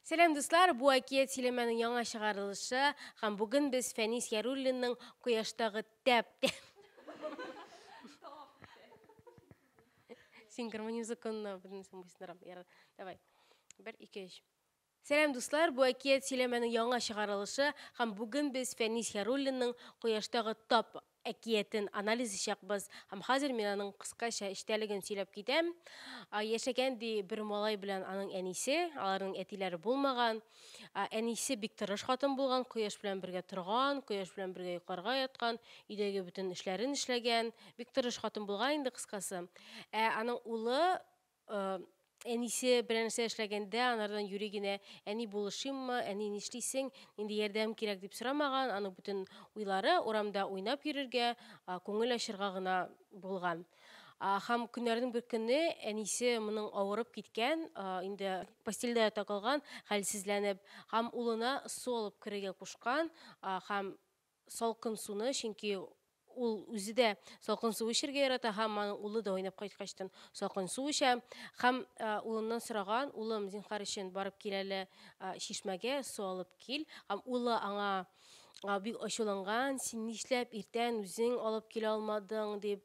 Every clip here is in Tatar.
Selam dostlar, bu Akiyet Sileme'nin yana çıkarılışı. Hem bugün biz Fenis Yarulli'nin Koyaştағы tep. Синхронизм законно, Давай. Bir, iki, üç. Selam dostlar, bu Akiyet Sileme'nin yana çıkarılışı. Hem bugün biz Fenis Yarulli'nin Koyaştағы top әкиетін анализ işaqbız. Hem hazır menin kıskaça iştəligin söylep gidem. Yaşagan bir malay bilen anın enisi, aların etileri bulmagan. Enisi bik tırış xатын bulgan, Koyaş bilen birge turgan, Koyaş bilen birge yukarıga yatkan, üydegi bütün işlerin işlegen, bik tırış xатын bulgan indi kıskası. Anın ulu enisi bilense işlegende anardan yüreğine eni buluşayım mı, eni nişliysin, indi yerdem kirek deyip sıramagan, anı bütün uyları oramda oynap yürürge, көңіл aşırgağına bulgan. Ham günlerдің bir күні әнесі мұның ауырып кеткен, indi постельде takılgan, хәлсізленіп, ham улына су алып кіреге кушкан, ham салқын суны, çünkü ул үзе дә салқын су эчәргә ярата, һәм аның улы да уйнап кайткачтан салқын су эчә. Һәм улыннан сораган, улым зинһар өчен барып кил әле чишмәгә су алып кил. Һәм улы аңа бик ачуланган, син нишләп иртән үзең алып килә алмадың дип.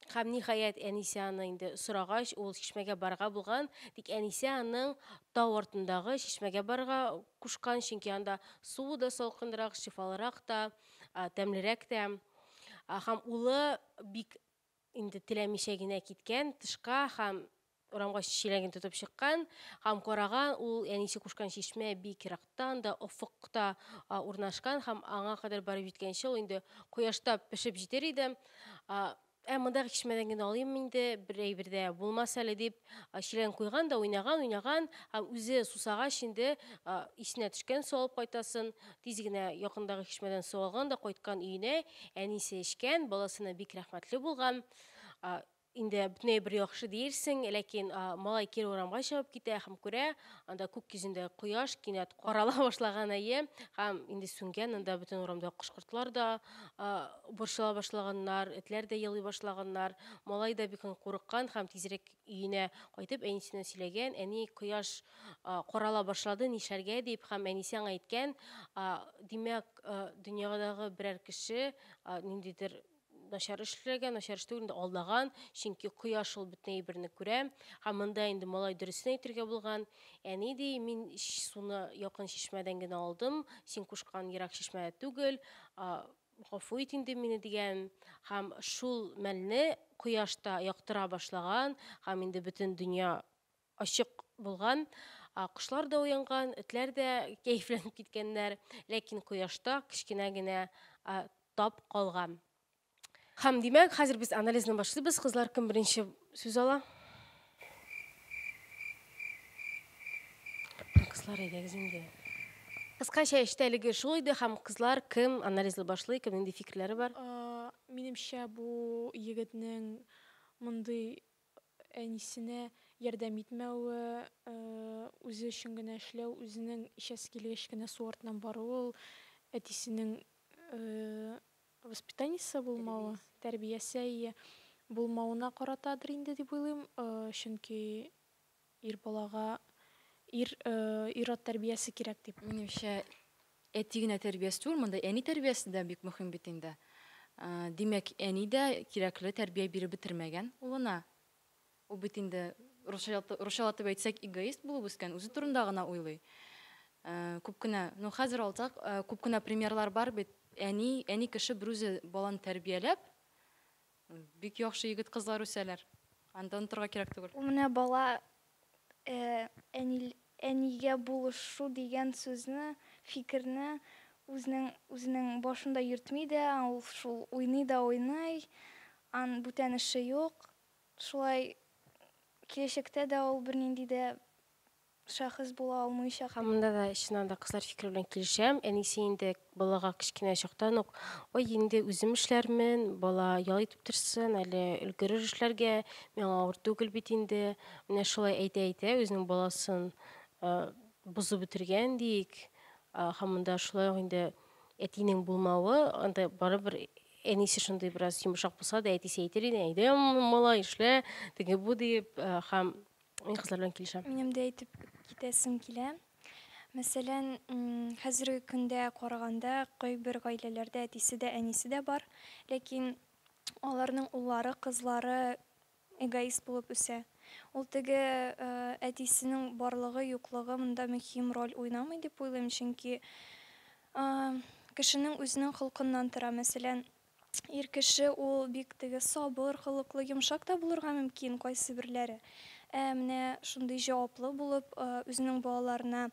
Һәм ниһаять әнисе аны инде сорагач, ул чишмәгә барырга булган, тик әнисе аның тау артындагы чишмәгә барырга кушкан, чөнки анда суы да салкынрак, шифалырак та, тәмлерәк тә. Һәм улы бик инде теләмичә генә киткән тышка, һәм урамга чиләген тотып чыккан, һәм караган, ул әнисе кушкан чишмә бик ерактан да, офыкта урнашкан, һәм аңа кадәр барып җиткәнче ул инде кояшта пешеп җитер иде. Мындагы чишмәдән генә алыйм инде, бер әйбердә булмас әле дип, чиләген куйган да уйнаган, һәм үзе сусагач инде исенә төшкән, су алып кайтасын, тиз генә якындагы чишмәдән су алган да кайткан өенә, әнисе эчкән, баласына бик рәхмәтле булган. Инде бөтенләй бер яхшы диерсең, ләкин малай кире урамга чыгып китә һәм күрә, анда күк йөзендә кояш кинәт карала башлаган һәм инде сүнгән, анда бөтен урамда кош-кортлар да борчыла башлаганнар, этләр дә елый башлаганнар. Малай да бик курыккан һәм тизрәк өенә кайтып әнисенә сөйләгән, әни кояш карала башлады, нишләргә дип, һәм әнисе аңа әйткән, димәк, дөньядагы берәр кеше ниндидер начар эшләгән, начар эш түгел, алдаган, чөнки кояш ул бөтен әйберне күрә, һәм монда инде малай дөресен әйтергә булган. Әни ди, мин суны якын чишмәдән генә алдым, син кушкан ерак чишмәдә түгел, гафу ит инде мине дигән, һәм шул мәлне кояш та яктыра башлаган, һәм инде бөтен дөнья ачык булган. Кошлар да уянган, этләр дә кәефләнеп киткәннәр, ләкин кояшта кечкенә генә тап калган. Һәм димәк, хәзер без анализны башлыйбыз. Кызлар, кем беренче сүз ала? Кызлар, әйдәгез инде. Кыскача эчтәлеге шул иде, һәм кызлар кем анализны башлый, кемнең фикерләре бар? Минемчә, бу егетнең мондый әнисенә ярдәм итмәүе, үзе өчен генә эшләү, үзенең эчәсе килгәч кенә су артыннан баруы, әтисенең воспитаниесе булмауы, тәрбиясе булмауына каратадыр инде дип уйлыйм, чөнки ир балага ир-ат тәрбиясе кирәк дип. Минемчә, әти генә тәрбиясе түгел, монда әни тәрбиясе дә бик мөһим бит инде. Димәк, әни дә кирәкле тәрбия биреп бетермәгән улына. Ул бит инде рушалатып әйтсәк, эгоист булып үскән, үзе турында гына уйлый. Күп кенә, хәзер алсак, күп кенә примерлар бар бит. Әни кеше бер үзе баланы тәрбияләп, бик яхшы егет кызлар үсәләр. Анда онытырга кирәк түгел. Ул менә бала әнигә булышу дигән сүзне, фикерне үзенең башында йөртми дә, ул шул уйный да уйный, бүтән эше юк. Шулай киләчәктә дә ул бернинди дә шәхес була алмыйча. Һәм монда да чыннан да кызлар фикере белән килешәм. Әнисе инде балага кечкенә чактан ук, ой, инде үзем эшләрмен, бала ял итеп торсын, әле өлгерер эшләргә, миңа авыр түгел бит инде. Менә шулай әйтә-әйтә, үзенең баласын бозып бетергән диек. Һәм монда шулай инде әтинең булмавы, анда барыбер әнисе шундый бераз йомшак булса да, әтисе әйтер иде, әйдә малай эшлә, теге бу дип, һәм мин кызлар белән килешәм. Минем дә әйтеп китәсем килә. Мәсәлән, хәзерге көндә караганда кайбер гаиләләрдә әтисе дә, әнисе дә бар, ләкин аларның уллары, кызлары эгоист булып үсә. Ул теге әтисенең барлыгы, юклыгы монда мөһим роль уйнамый дип уйлыйм, чөнки кешенең үзенең холкыннан тора. Мәсәлән, ир кеше ул бик теге сабыр, холыклы, йомшак та булырга мөмкин кайсы бирләре. Менә шундый җаваплы булып, үзенең балаларына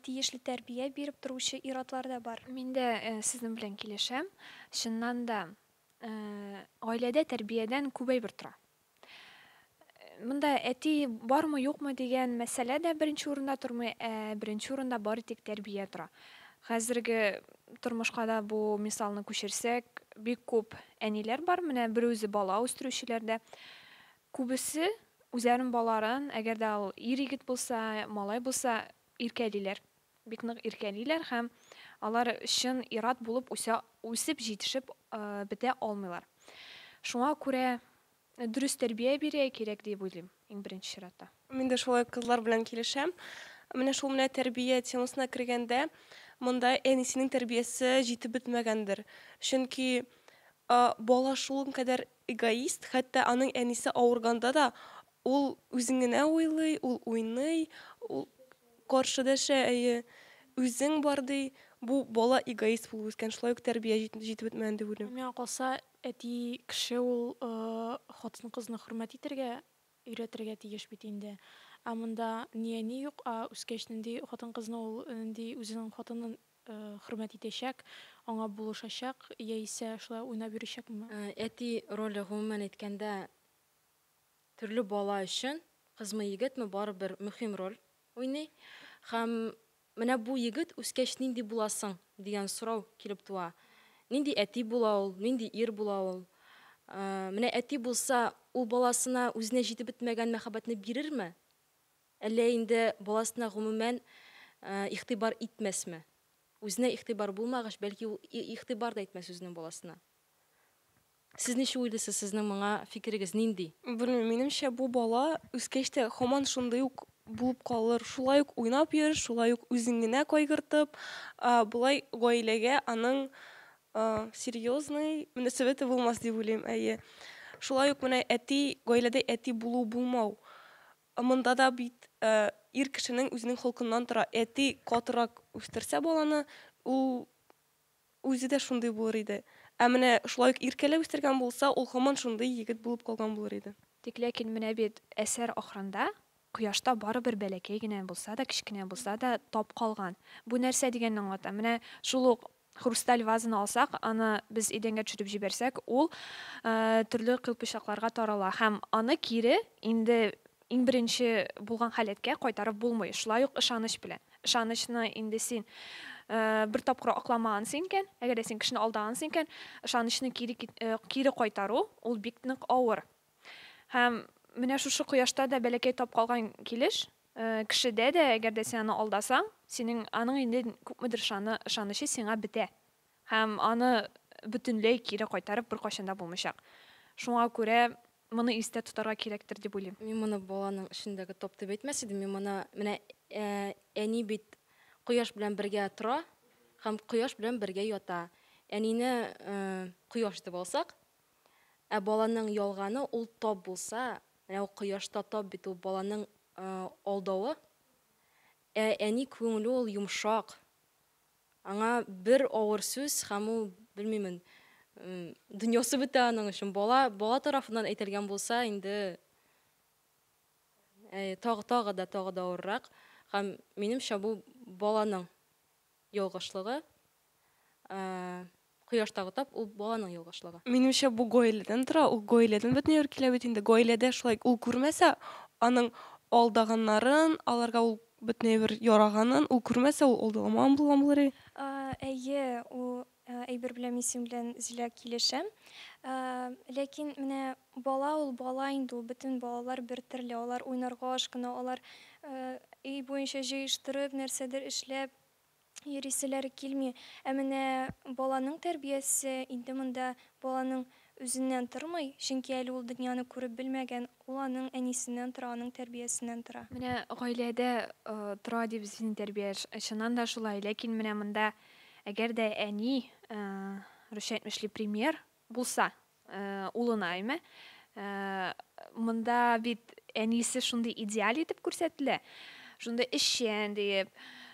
тиешле тәрбия биреп торучы ир-атлар да бар. Мин дә сезнең белән килешәм. Чыннан да гаиләдә тәрбиядән күп әйбер тора. Монда әти бармы, юкмы дигән мәсьәлә дә беренче урында тормый, беренче урында бары тик тәрбия тора. Хәзерге тормышка да бу мисалны күчерсәк, бик күп әниләр бар, менә бер үзе бала үстерүчеләрдә. Күбесе үзләренең балаларын, әгәр дә ул ир-егет булса, малай булса, иркәлиләр. Бик нык иркәлиләр һәм алар өчен ират булып үсеп җитешеп бетә алмыйлар. Шуңа күрә дөрес тәрбия бирә кирәк дип уйлыйм, иң беренче чиратта. Мин дә шулай кызлар белән килешәм. Менә шул менә тәрбия темасына кергәндә, монда әнисенең тәрбиясе җитеп бетмәгәндер. Чөнки бала шул кадәр эгоист, хәтта аның әнисе авырганда да ул үзен генә уйлый, ул уйный, ул каршыдаша үзең бар ди. Бу бала эгоист булып үскән, шулай ук тәрбия җитеп бетмәгән дип уйлыйм. Миңа калса, әти кеше ул хатын-кызны хөрмәт итәргә, өйрәтергә тиеш бит инде. Монда ни әни юк, үскәч нинди хатын-кызны ул нинди үзенең хатынын хөрмәт итәчәк, аңа булышачак, яисә шулай уйнап йөричәкме? Әти роле гомумән әйткәндә төрле бала өчен кызмы, егетме барыбер мөһим роль уйный. Һәм менә бу егет үскәч нинди буласың дигән сорау килеп туа. Нинди әти була ул, нинди ир була ул? Менә әти булса, ул баласына үзенә җитеп бетмәгән мәхәббәтне бирерме? Әллә инде баласына гомумән игътибар итмәсме? Үзенә игътибар булмагач, бәлки ул игътибар да итмәс үзенең баласына. Сез ничә уйлыйсыз, сезнең моңа фикерегез нинди? Белмим, минемчә бу бала үскәч тә һаман шундый ук булып калыр. Шулай ук уйнап йөр, шулай ук үзен генә кайгыртып, булай гаиләгә аның серьезный мөнәсәбәте булмас дип уйлыйм. Шулай ук менә әти, гаиләдә әти булу булмау. Монда да бит ир кешенең үзенең холкыннан тора. Әти катырак үстерсә баланы, ул үзе дә шундый булыр иде. Менә шулай ук иркәләп үстергән булса, ул һаман шундый егет булып калган булыр иде. Тик ләкин менә бит әсәр ахырында кояшта барыбер бәләкәй генә булса да, кечкенә булса да тап калган. Бу нәрсә дигәнне аңлата? Менә шул ук хрусталь вазаны алсак, аны без идәнгә төшереп җибәрсәк, ул төрле кылпычакларга тарала һәм аны кире инде иң беренче булган халәткә кайтарып булмый. Шулай ук ышаныч белән. Ышанычны инде син бер тапкыр акламагансың икән, әгәр дә син кешене алдагансың икән, ышанычны кире кайтару ул бик нык авыр. Һәм менә шушы кояшта да бәләкәй тап калган килеш, кешедә дә әгәр дә син аны алдасаң, синең аның инде күпмедер ышанычы сиңа бетә. Һәм аны бөтенләй кире кайтарып бер кайчан да булмыйчак. Шуңа күрә моны истә тотарга кирәктер дип уйлыйм. Мин моны баланың эшендәге топ дип әйтмәс идем. Мин моны менә әни бит кояш белән бергә тора һәм кояш белән бергә ята. Әнине кояш дип алсак, баланың ялганы ул топ булса, менә ул кояшта топ бит ул баланың алдавы. Әни күңеле ул йомшак. Аңа бер авыр сүз һәм ул белмим, дөньясы бетә аның өчен. Бала тарафыннан әйтелгән булса, инде тагы да авыррак. Һәм минемчә бу баланың ялгышлыгы, кояштагы тап ул баланың ялгышлыгы. Минемчә бу гаиләдән тора, ул гаиләдән бөтенләй килә бит инде. Гаиләдә шулай ул күрмәсә, аның алдаганнарын, аларга ул бөтенләй бер яраганын, ул күрмәсә, ул алдаган булган булыр. Әйе, ул әйбер белән мисем белән зилә килешәм. Ләкин менә бала ул бала инде, ул бөтен балалар бер төрле, алар уйнарга ашкына, алар өй буенча җыештырып, нәрсәдер эшләп йөриселәре килми. Ә менә баланың тәрбиясе инде монда баланың үзеннән тормый, чөнки әле ул дөньяны күреп белмәгән, ул аның әнисеннән тора, аның тәрбиясеннән тора. Менә гаиләдә тора дип син тәрбия чыннан да шулай, ләкин менә монда әгәр дә әни русча әйтмешле пример булса, улына әйме, монда бит әнисе шундый идеал итеп күрсәтелә. Шундый эшчән дип,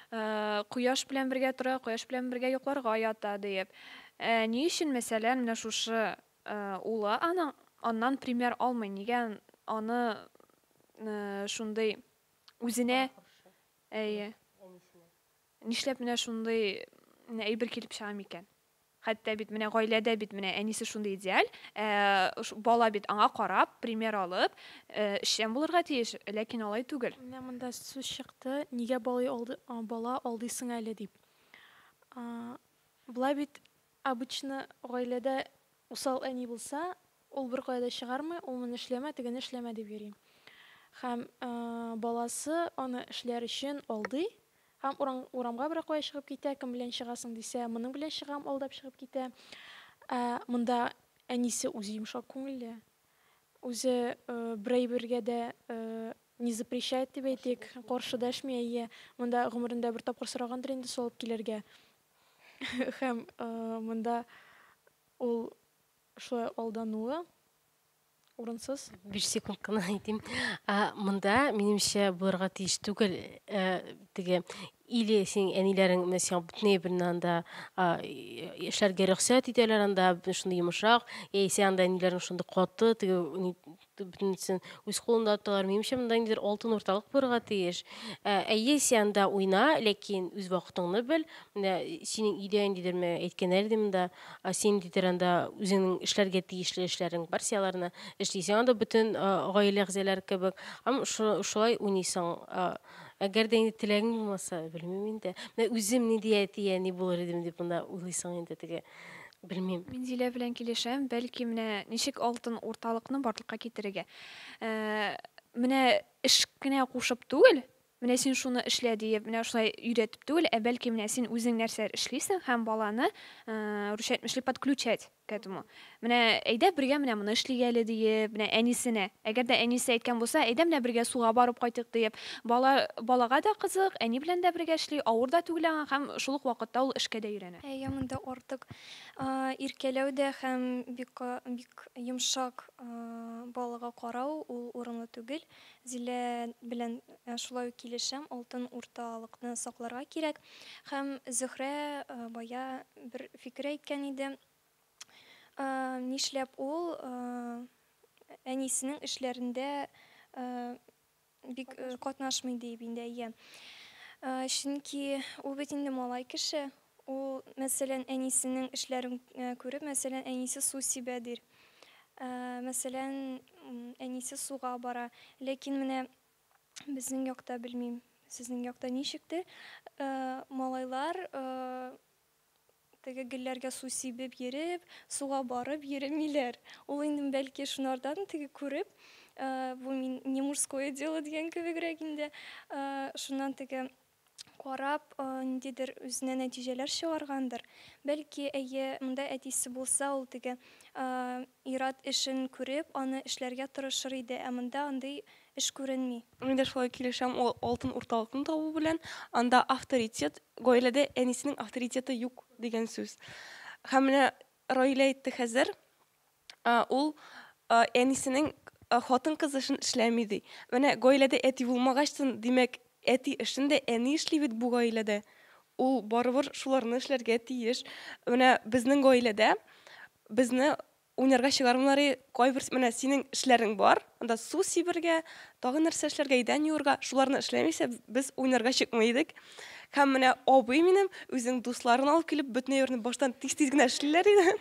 кояш белән бергә тора, кояш белән бергә йокларга ята дип. Ни өчен мәсәлән менә шушы улы аннан пример алмый, нигә аны шундый үзенә нишләп менә шундый әйбер килеп чыга микән? Хәтта бит менә гаиләдә бит менә әнисе шундый идеал, бала бит аңа карап, пример алып, эшчән булырга тиеш, ләкин алай түгел. Менә монда сүз чыкты, нигә бала алдыйсың әле дип. Булай бит обычно гаиләдә усал әни булса, ул бер кайда чыгармый, ул моны эшләмә, тегене эшләмә дип йөри. Һәм баласы аны эшләр өчен алдый. Һәм урамга бер кая чыгып китә, кем белән чыгасың дисә, моның белән чыгам, алдап чыгып китә. Монда әнисе үзе йомшак күңелле. Үзе берәйбергә дә не запрещает дип әйтик, каршы дәшми, әйе, монда гомерендә бер тапкыр сорагандыр инде салып килергә. Һәм монда ул шулай алдануы урынсыз. 5 секунд кына әйтим. Монда минемчә булырга тиеш түгел, теге или син әниләрең мәсәлән бүтән бернән дә эшләргә рөхсәт итәләр анда шундый йомшак, яисә анда әниләрең шундый каты, теге бүтәнсен үз кулында тоталар. Минемчә монда инде алтын урталык булырга тиеш. Әйе, син анда уйна, ләкин үз вакытыңны бел. Менә синең идеяң дидерме әйткәннәр ди монда, син дидер анда үзеңнең эшләргә тиешле эшләрең бар, сияларны эшлисең анда бүтән гаилә әгъзалары кебек. Һәм шулай уйныйсың. Әгәр дә инде теләгең булмаса, белмим инде. Менә үзем ни дия ни булыр идем дип монда уйлыйсың инде теге. Белмим. Мин Зилә белән килешәм, бәлки менә ничек алтын урталыкны барлыкка китерергә. Менә эш кенә кушып түгел, менә син шуны эшлә диеп, менә шулай өйрәтеп түгел, бәлки менә син үзең нәрсә эшлисең һәм баланы русча әйтмешле подключать к этому. Менә әйдә бергә менә моны эшлигә әле диеп, менә әнисенә. Әгәр дә әнисе әйткән булса, әйдә менә бергә суга барып кайтыйк диеп, балага да кызык, әни белән дә бергә эшли, авыр да түгел аңа һәм шул ук вакытта ул эшкә дә өйрәнә. Әйе, монда артык иркәләү дә һәм бик йомшак балага карау ул урынлы түгел. Зилә белән шулай ук килешәм, алтын урталыкны сакларга кирәк. Һәм Зөһрә бая бер фикер әйткән иде. Нишләп ул әнисенең эшләрендә бик катнашмый дип инде, әйе. Чөнки ул бит инде малай кеше. Ул, мәсәлән, әнисенең эшләрен күреп, мәсәлән, әнисе су сибәдер. Мәсәлән, әнисе суга бара. Ләкин менә безнең якта белмим, сезнең якта ничектер, малайлар теге гөлләргә су сибеп йөреп, суга барып йөремиләр. Ул инде бәлки шунардан теге күреп, бу мин не мужское дело дигән кебегрәк инде, шуннан теге карап, ниндидер үзенә нәтиҗәләр чыгаргандыр. Бәлки, әйе, монда әтисе булса, ул теге ират эшен күреп, аны эшләргә тырышыр иде, ә монда андый эш күренми. Мин дә шулай килешәм, ул алтын урталыкны табу белән, анда авторитет, гаиләдә әнисенең авторитеты юк дигән сүз. Һәм менә Раилә әйтте хәзер, ул әнисенең хатын-кыз эшен эшләми ди. Менә гаиләдә әти булмагачтын, димәк, әти эшен дә әни эшли бит бу гаиләдә. Ул барыбер шуларны эшләргә тиеш. Менә безнең гаиләдә безне уйнарга чыгармалары кайбер менә синең эшләрең бар, анда су сибергә, тагы нәрсә эшләргә, идән юырга, шуларны эшләмисә, без уйнарга чыкмый идек. Һәм менә абый минем үзенең дусларын алып килеп, бөтен yerni баштан тиз-тиз генә эшлиләр иде.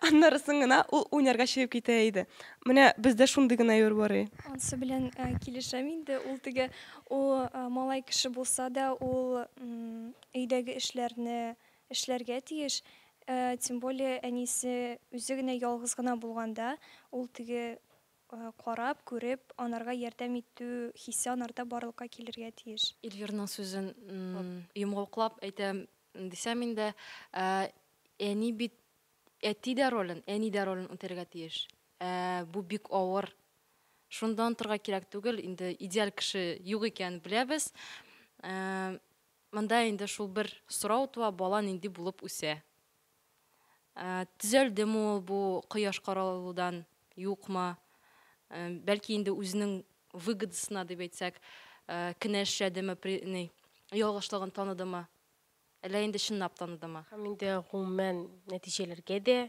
Аннарысын гына ул уйнарга чыгып китә иде. Менә бездә шундый гына юр бар. Ансы белән килешәм инде. Ул теге малай кеше булса да, ул өйдәге эшләрне эшләргә тиеш. Тем более әнисе үзе генә ялгыз гына булганда, ул теге карап, күреп, анарга ярдәм итү хиссе анарда барлыкка килергә тиеш. Эльвирның сүзен йомгаклап әйтәм, десем инде әни бит әти дә ролен, әни дә ролен үтәргә тиеш. Бу бик авыр. Шундан торга кирәк түгел, инде идеаль кеше юк икән беләбез. Монда инде шул бер сорау туа, бала нинди булып үсә. Төзәлдеме ул бу кояш каралудан, юкмы? Бәлки инде үзенең выгодасына дип әйтсәк, кенәшәдеме, ялгышлыгын таныдымы? Әллә инде чынлап таныдымы? Һәм инде гомумән нәтиҗәләргә дә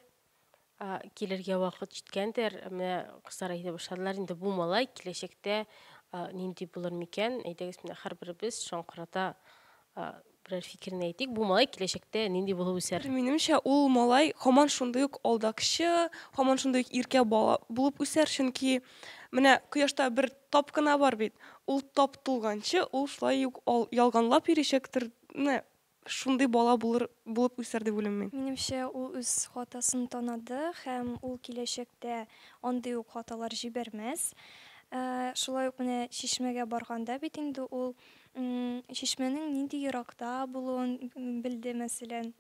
килергә вакыт җиткәндер. Менә кызлар әйтә башладылар, инде бу малай киләчәктә нинди булыр микән? Әйдәгез, менә һәрберебез шаңкырата берәр фикерен әйтик. Бу малай киләчәктә нинди булып үсәр? Минемчә, ул малай һаман шундый ук алдакчы, һаман шундый ук иркә бала булып үсәр, чөнки менә кояшта бер тап кына бар бит. Ул тап тулганчы, ул шулай ук ялганлап йөричәктер. Менә шундый бала булып үсәр дип уйлыйм мин. Минемчә, ул үз хатасын таныды һәм ул киләчәктә андый ук хаталар җибәрмәс. Шулай ук менә чишмәгә барганда бит инде ул чишмәнең нинди еракта булуын белде, мәсәлән.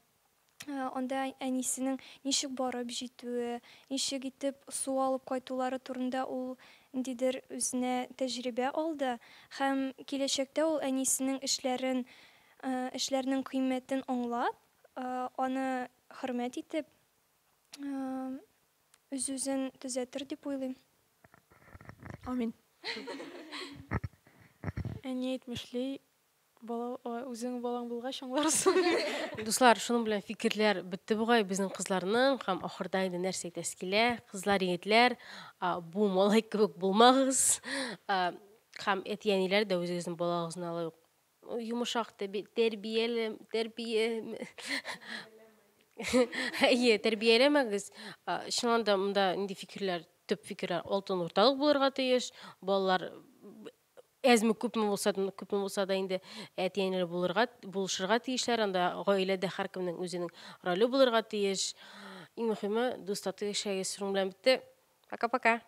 Анда әнисенең ничек барып җитүе, ничек итеп су алып кайтулары турында ул ниндидер үзенә тәҗрибә алды һәм киләчәктә ул әнисенең эшләренең кыйммәтен аңлап, аны хөрмәт итеп, үз-үзен төзәтер дип уйлыйм. Амин. Әни әйтмешли, үзең балаң булгач аңларсың. Дуслар, шуның белән фикерләр бетте бугай безнең кызларның, һәм ахырда инде нәрсә әйтәсе килә. Кызлар, егетләр, бу малай кебек булмагыз. Һәм әти-әниләр дә үзегезнең балагызны алып йомшак тәрбияләмәгез. Чыннан да монда нинди фикерләр, төп фикерләр алтын урталык булырга тиеш. Балалар әзме күпме булса да инде әти-әниләр булышырга тиешләр. Анда гаиләдә һәркемнең үзенең роле булырга тиеш. Иң мөһиме, дуслар, шуның белән бетте. Пока-пока.